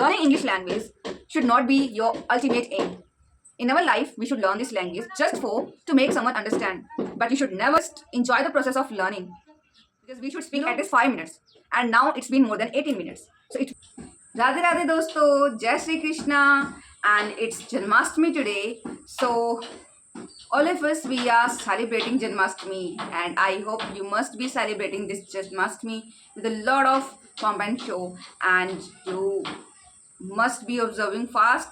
Learning English language should not be your ultimate aim. In our life, we should learn this language just for to make someone understand. But you should never enjoy the process of learning because we should speak at least 5 minutes. And now it's been more than 18 minutes. So it Radhe Radhe dosto, Jai Shri Krishna, and it's Janmashtami today. So all of us we are celebrating Janmashtami, and I hope you must be celebrating this Janmashtami with a lot of pomp and show, and you must be observing fast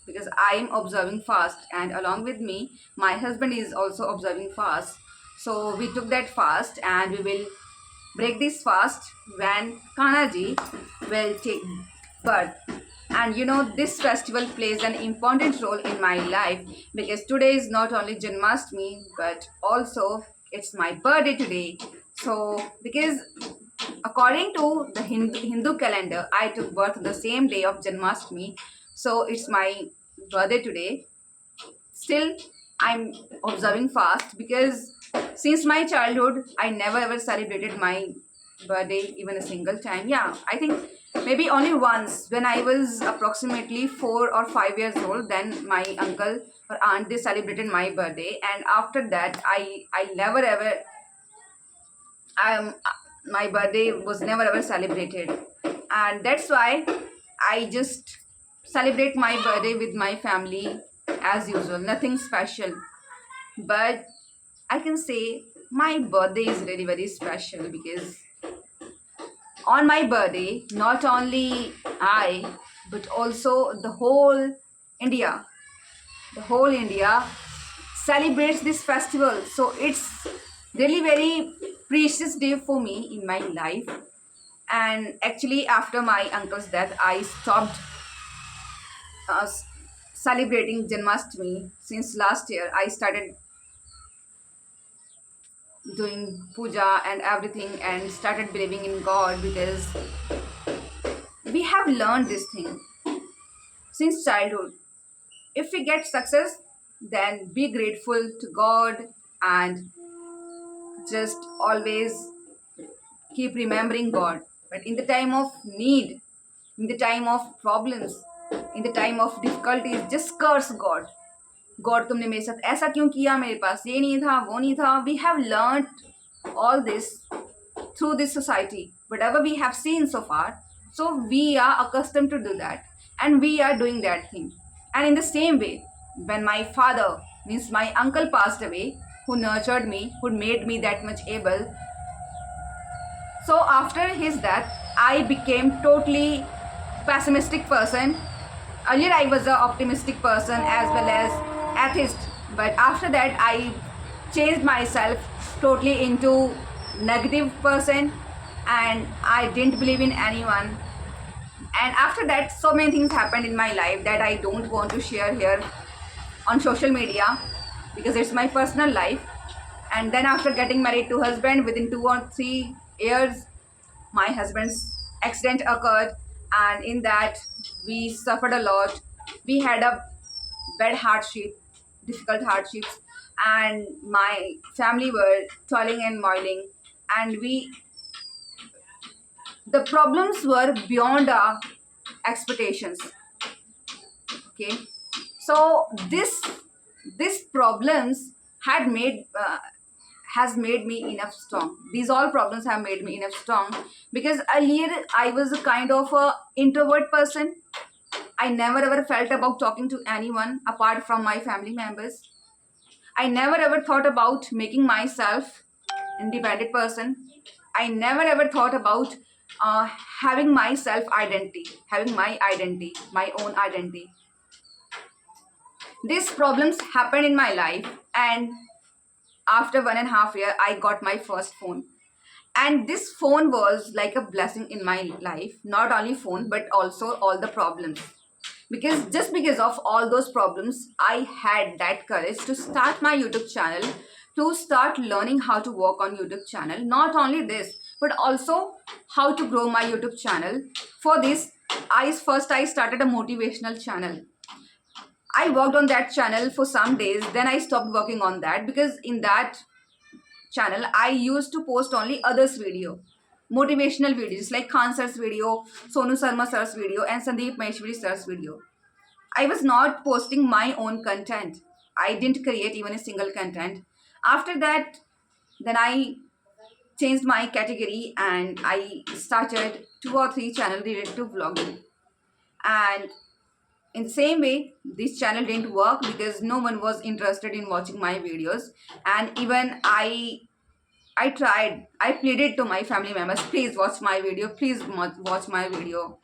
because I am observing fast, and along with me, my husband is also observing fast. So we took that fast, and we will break this fast when Kanaji will take birth. And this festival plays an important role in my life because today is not only Janmashtami but also it's my birthday today. So, because according to the Hindu calendar, I took birth the same day of Janmashtami. So, it's my birthday today. Still, I'm observing fast because since my childhood, I never ever celebrated my birthday even a single time. Yeah, I think maybe only once when I was approximately 4 or 5 years old. Then my uncle or aunt they celebrated my birthday, and after that, I never ever my birthday was never ever celebrated, and that's why I just celebrate my birthday with my family as usual. Nothing special, but I can say my birthday is really very special because on my birthday, not only I, but also India, the whole India celebrates this festival. So it's really very precious day for me in my life. And actually, after my uncle's death, I stopped uh, celebrating Janmashtami since last year. I started doing puja and everything and started believing in God because we have learned this thing since childhood. If we get success, then be grateful to God and just always keep remembering God. But in the time of need, in the time of problems, in the time of difficulties, just curse God. God तुमने मेरे साथ ऐसा क्यों किया, मेरे पास ये नहीं था वो नहीं था. We have learn all this through this society, whatever we have seen so far. So we are accustomed to do that, and we are doing that thing. And in the same way, when my father, means my uncle, passed away, who nurtured me, who made me that much able, so after his death, I became totally pessimistic person. Earlier I was an optimistic person as well as atheist, but after that I changed myself totally into negative person, and I didn't believe in anyone. And after that, so many things happened in my life that I don't want to share here on social media because it's my personal life. And then after getting married to husband, within 2 or 3 years, my husband's accident occurred, and in that we suffered a lot. We had a bad hardship, difficult hardships, and my family were toiling and moiling, and the problems were beyond our expectations. Okay, so this problems had made has made me enough strong. These all problems have made me enough strong because earlier I was a kind of a introvert person. I never ever felt about talking to anyone apart from my family members. I never ever thought about making myself independent person. I never ever thought about uh, having my self identity, having my identity, my own identity. These problems happened in my life, and after 1.5 years, I got my first phone. And this phone was like a blessing in my life. Not only phone, but also all the problems. Because just because of all those problems, I had that courage to start my YouTube channel, to start learning how to work on YouTube channel. Not only this, but also how to grow my YouTube channel. For this, I started a motivational channel. I worked on that channel for some days, then I stopped working on that because in that channel I used to post only others video. motivational videos like Khan sir's video, Sonu Sharma sir's video, and Sandeep Maheshwari sir's video. I was not posting my own content. I didn't create even a single content. After that, then I changed my category and I started 2 or 3 channels related to vlogging. And in the same way, this channel didn't work because no one was interested in watching my videos. And even I tried, I pleaded to my family members, please watch my video, please watch my video.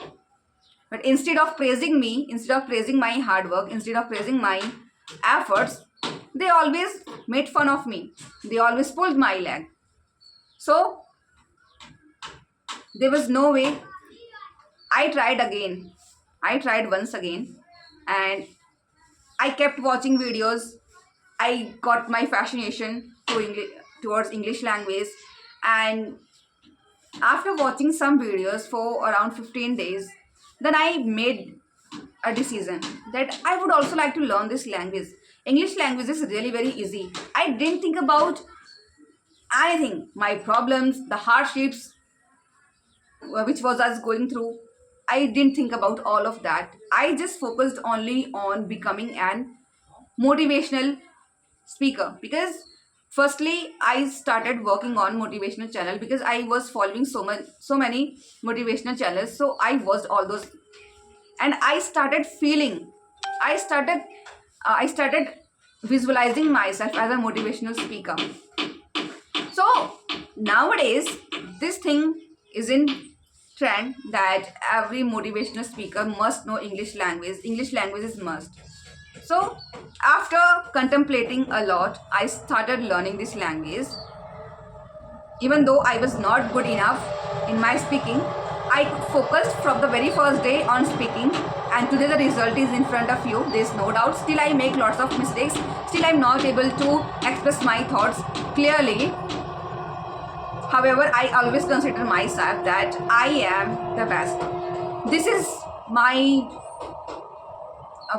But instead of praising me, instead of praising my hard work, instead of praising my efforts, they always made fun of me. They always pulled my leg. So there was no way. I tried again. I tried once again and I kept watching videos. I got my fascination towards English language, and after watching some videos for around 15 days, then I made a decision that I would also like to learn this language. English language is really very easy. I didn't think about anything, my problems, the hardships which was I was going through. I didn't think about all of that. I just focused only on becoming an motivational speaker because firstly I started working on motivational channel because I was following so many motivational channels. So I watched all those and I started feeling, I started visualizing myself as a motivational speaker. So nowadays this thing is in trend that every motivational speaker must know English language. English language is must. So after contemplating a lot, I started learning this language. Even though I was not good enough in my speaking, I focused from the very first day on speaking, and today the result is in front of you. There's no doubt. Still I make lots of mistakes. Still I'm not able to express my thoughts clearly. However, I always consider myself that I am the best. This is my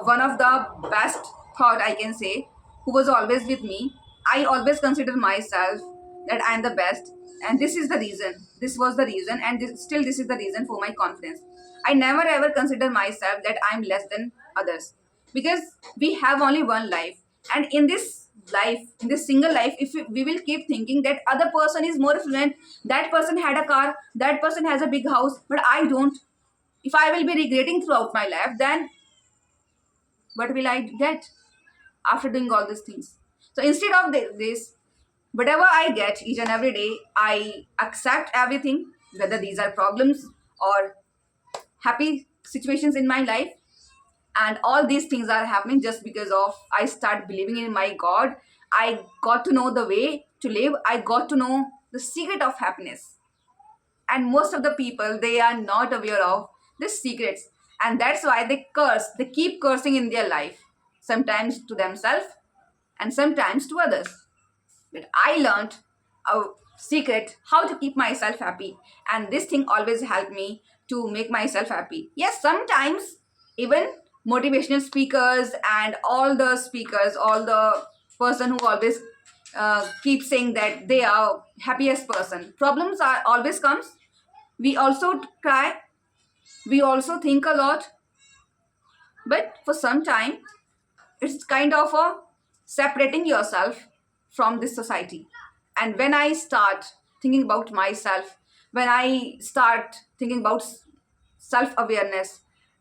one of the best thought I can say, who was always with me. I always consider myself that I am the best, and this is the reason. This was the reason, and still this is the reason for my confidence. I never ever consider myself that I am less than others because we have only one life, and in this life, in this single life, if we will keep thinking that other person is more fluent, that person had a car, that person has a big house, but I don't. If I will be regretting throughout my life, then what will I get after doing all these things? So instead of this, whatever I get each and every day, I accept everything, whether these are problems or happy situations in my life. And all these things are happening just because of I start believing in my God. I got to know the way to live. I got to know the secret of happiness. And most of the people, they are not aware of these secrets, and that's why they curse, they keep cursing in their life, sometimes to themselves and sometimes to others. But I learned a secret how to keep myself happy, and this thing always helped me to make myself happy. Yes, sometimes even motivational speakers and all the speakers, all the person who always keep saying that they are happiest person, problems are always comes. We also cry, we also think a lot, but for some time it's kind of a separating yourself from this society. And when I start thinking about myself, when I start thinking about self awareness,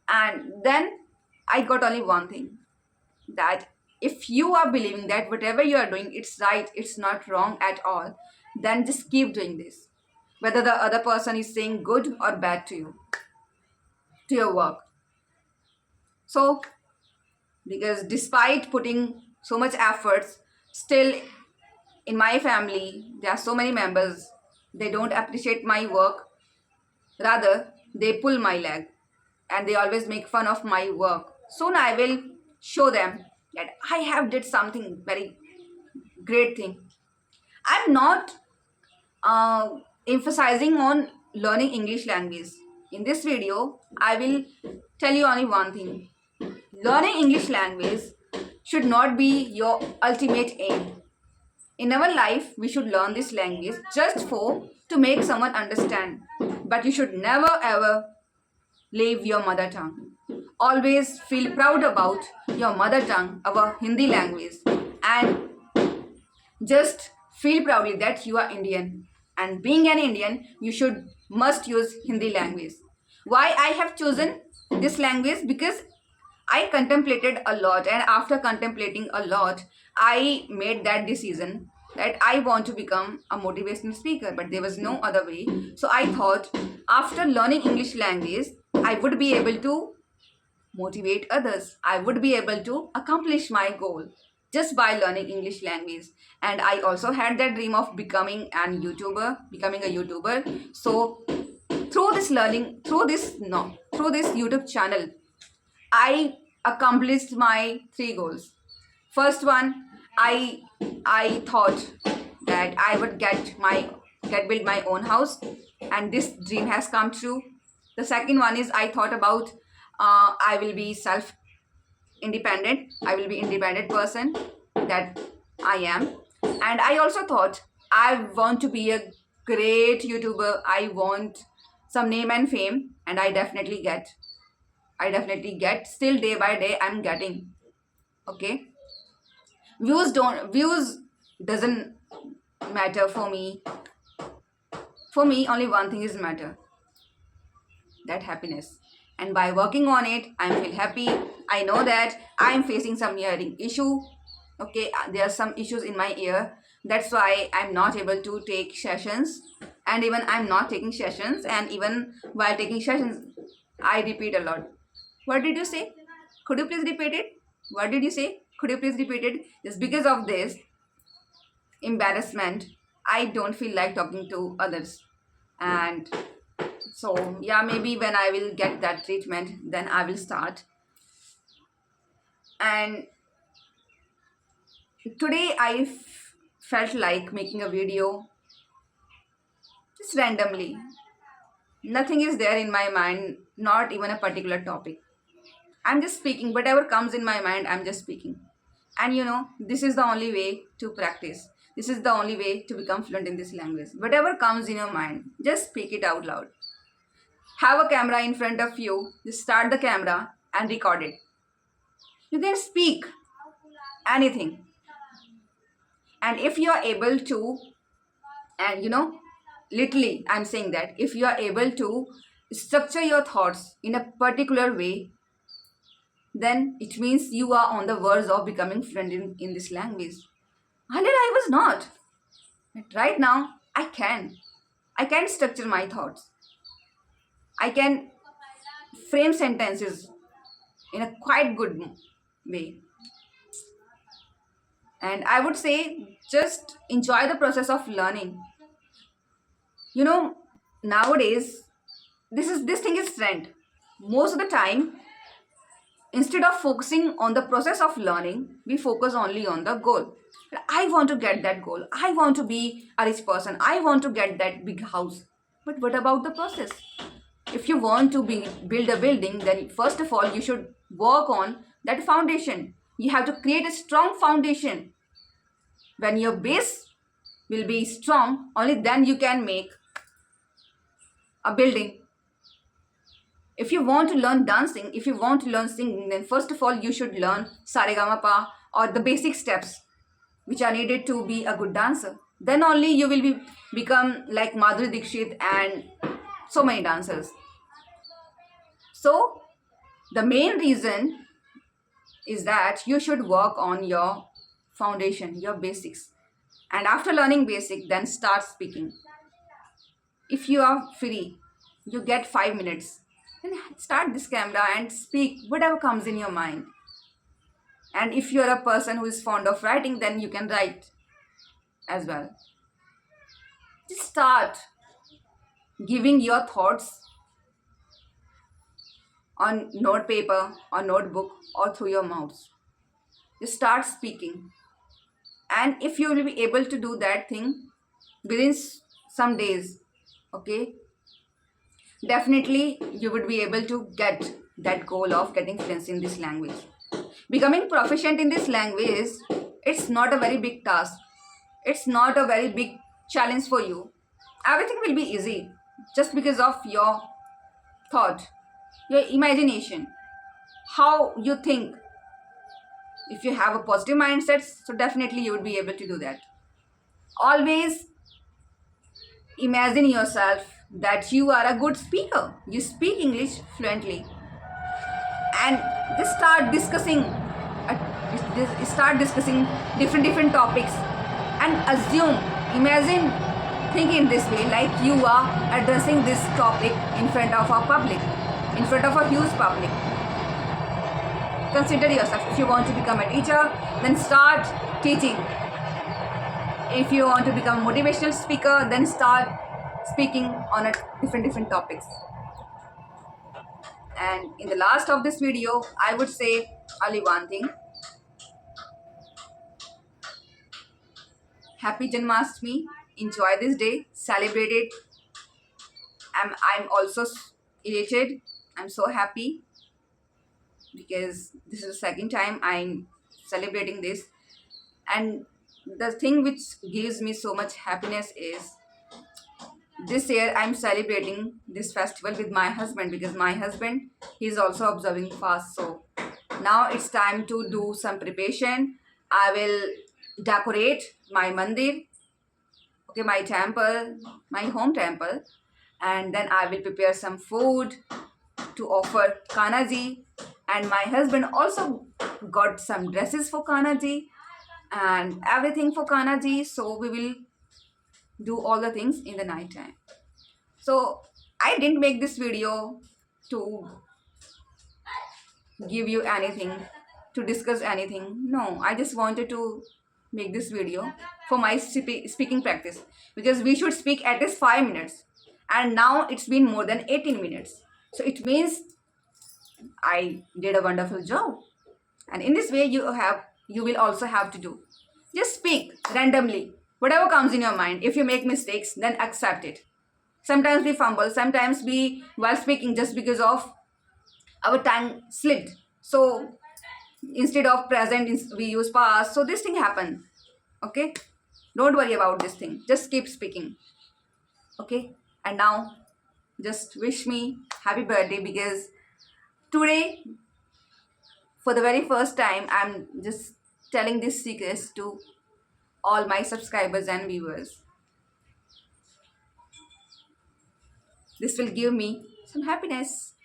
and then I got only one thing, that if you are believing that whatever you are doing it's right, it's not wrong at all, then just keep doing this, whether the other person is saying good or bad to you, to your work. So because despite putting so much efforts, still in my family there are so many members, they don't appreciate my work, rather they pull my leg and they always make fun of my work. Soon I will show them that I have did something very great thing. I'm not uh, emphasizing on learning English language. In this video I will tell you only one thing: learning English language should not be your ultimate aim. In our life, we should learn this language just for to make someone understand. But you should never ever leave your mother tongue. Always feel proud about your mother tongue, our Hindi language, and just feel proudly that you are Indian. And being an Indian, you should must use Hindi language. Why I have chosen this language? Because I contemplated a lot, and after contemplating a lot, I made that decision that I want to become a motivational speaker, but there was no other way. So I thought after learning English language, I would be able to motivate others. I would be able to accomplish my goal just by learning English language. And I also had that dream of becoming a YouTuber. So through this learning, through this no, through this YouTube channel, I accomplished my three goals. First one, I I thought that I would get build my own house, and this dream has come true. The second one is I thought about I will be self independent. I will be independent person that I am, and I also thought I want to be a great YouTuber. I want some name and fame, and I definitely get. I definitely get. Still day by day, I'm getting. Okay, views doesn't matter for me. For me, only one thing is matter, that happiness. And by working on it, I feel happy. I know that I am facing some hearing issue. Okay, there are some issues in my ear. That's why I'm not able to take sessions. And even I'm not taking sessions. And even while taking sessions, I repeat a lot. What did you say? Could you please repeat it? What did you say? Could you please repeat it? Just because of this embarrassment, I don't feel like talking to others. And so, yeah, maybe when I will get that treatment, then I will start. And today felt like making a video just randomly. Nothing is there in my mind, not even a particular topic. I'm just speaking, whatever comes in my mind, I'm just speaking. And this is the only way to practice. This is the only way to become fluent in this language. Whatever comes in your mind, just speak it out loud. Have a camera in front of you, just start the camera and record it. You can speak anything. And if you are able to, and literally, I'm saying that if you are able to structure your thoughts in a particular way, then it means you are on the verge of becoming fluent in this language. Earlier, I was not. But right now, I can. I can structure my thoughts. I can frame sentences in a quite good way. And I would say just enjoy the process of learning. You know, nowadays, this thing is trend. Most of the time, instead of focusing on the process of learning, we focus only on the goal. I want to get that goal. I want to be a rich person. I want to get that big house. But what about the process? If you want to build a building, then first of all, you should work on that foundation. You have to create a strong foundation. When your base will be strong, only then you can make a building. If you want to learn dancing, if you want to learn singing, then first of all, you should learn Saregama or the basic steps which are needed to be a good dancer. Then only you will become like Madhuri Dixit and so many dancers. So, the main reason is that you should work on your foundation, your basics. And after learning basic, then start speaking. If you are free, you get 5 minutes, then start this camera and speak whatever comes in your mind. And if you are a person who is fond of writing, then you can write as well. Just start giving your thoughts on note paper or notebook or through your mouth. Just start speaking. And if you will be able to do that thing within some days, okay, definitely you would be able to get that goal of getting fluency in this language. Becoming proficient in this language, it's not a very big task. It's not a very big challenge for you. everything will be easy just because of your thought, your imagination, how you think. If you have a positive mindset, so definitely you would be able to do that. Always imagine yourself that you are a good speaker. You speak English fluently, and just start discussing different topics, and assume, imagine, think in this way, like you are addressing this topic in front of a public, in front of a huge public. Consider yourself. If you want to become a teacher, then start teaching. If you want to become a motivational speaker, then start speaking on a different topics. And in the last of this video, I would say only one thing. Happy Janmashtami. Enjoy this day. Celebrate it. I'm also elated. I'm so happy because this is the second time I'm celebrating this. And the thing which gives me so much happiness is this year I'm celebrating this festival with my husband, because my husband, he's also observing fast. So now it's time to do some preparation. I will decorate my mandir, okay, my temple, my home temple, and then I will prepare some food to offer Kanaji. And my husband also got some dresses for Kanaji and everything for Kanaji. So we will do all the things in the night time. So I didn't make this video to give you anything, to discuss anything. No, I just wanted to make this video for my speaking practice, because we should speak at least 5 minutes, and now it's been more than 18 minutes. So it means I did a wonderful job. And in this way, you will also have to do. Just speak randomly, whatever comes in your mind. If you make mistakes, then accept it. Sometimes we fumble, sometimes we, while speaking, just because of our tongue slipped. So instead of present, we use past. So this thing happened. Okay? Don't worry about this thing. Just keep speaking. Okay? And now, just wish me happy birthday, because today, for the very first time, I'm just telling this secrets to all my subscribers and viewers. This will give me some happiness.